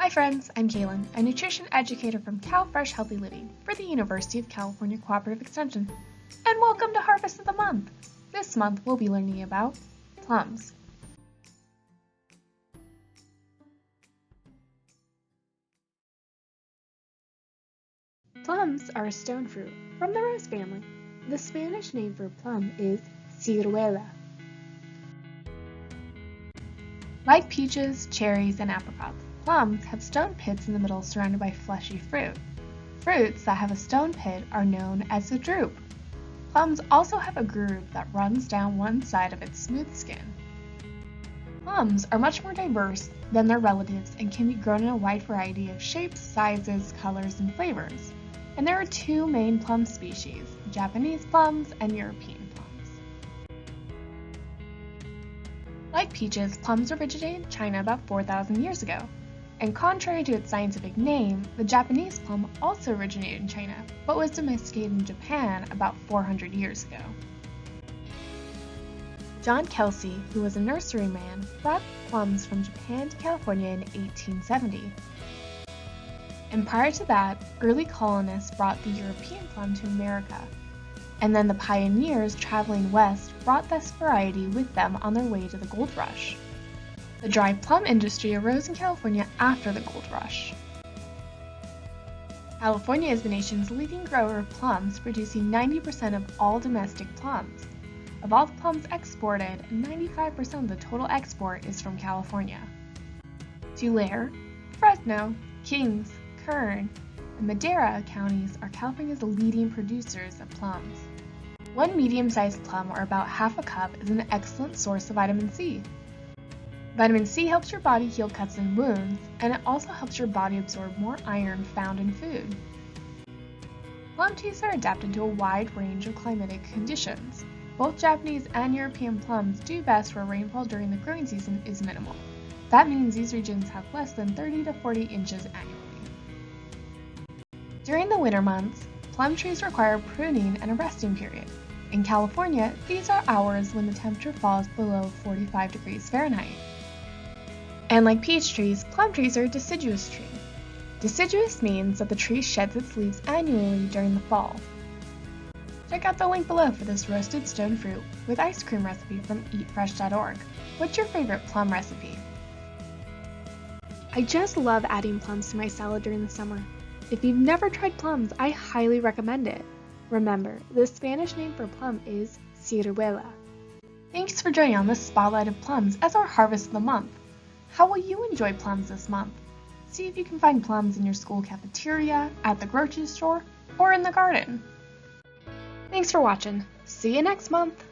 Hi friends, I'm Kaylin, a nutrition educator from CalFresh Healthy Living for the University of California Cooperative Extension. And welcome to Harvest of the Month! This month we'll be learning about plums. Plums are a stone fruit from the rose family. The Spanish name for plum is ciruela. Like peaches, cherries, and apricots, plums have stone pits in the middle surrounded by fleshy fruit. Fruits that have a stone pit are known as a drupe. Plums also have a groove that runs down one side of its smooth skin. Plums are much more diverse than their relatives and can be grown in a wide variety of shapes, sizes, colors, and flavors. And there are two main plum species, Japanese plums and European plums. Like peaches, plums originated in China about 4,000 years ago. And contrary to its scientific name, the Japanese plum also originated in China, but was domesticated in Japan about 400 years ago. John Kelsey, who was a nurseryman, brought plums from Japan to California in 1870. And prior to that, early colonists brought the European plum to America. And then the pioneers traveling west brought this variety with them on their way to the gold rush. The dried plum industry arose in California after the gold rush. California is the nation's leading grower of plums, producing 90% of all domestic plums. Of all the plums exported, 95% of the total export is from California. Tulare, Fresno, Kings, Kern, and Madera counties are California's leading producers of plums. One medium-sized plum, or about half a cup, is an excellent source of vitamin C. Vitamin C helps your body heal cuts and wounds, and it also helps your body absorb more iron found in food. Plum trees are adapted to a wide range of climatic conditions. Both Japanese and European plums do best where rainfall during the growing season is minimal. That means these regions have less than 30 to 40 inches annually. During the winter months, plum trees require pruning and a resting period. In California, these are hours when the temperature falls below 45 degrees Fahrenheit. And like peach trees, plum trees are a deciduous tree. Deciduous means that the tree sheds its leaves annually during the fall. Check out the link below for this roasted stone fruit with ice cream recipe from eatfresh.org. What's your favorite plum recipe? I just love adding plums to my salad during the summer. If you've never tried plums, I highly recommend it. Remember, the Spanish name for plum is ciruela. Thanks for joining on this spotlight of plums as our harvest of the month. How will you enjoy plums this month? See if you can find plums in your school cafeteria, at the grocery store, or in the garden. Thanks for watching. See you next month!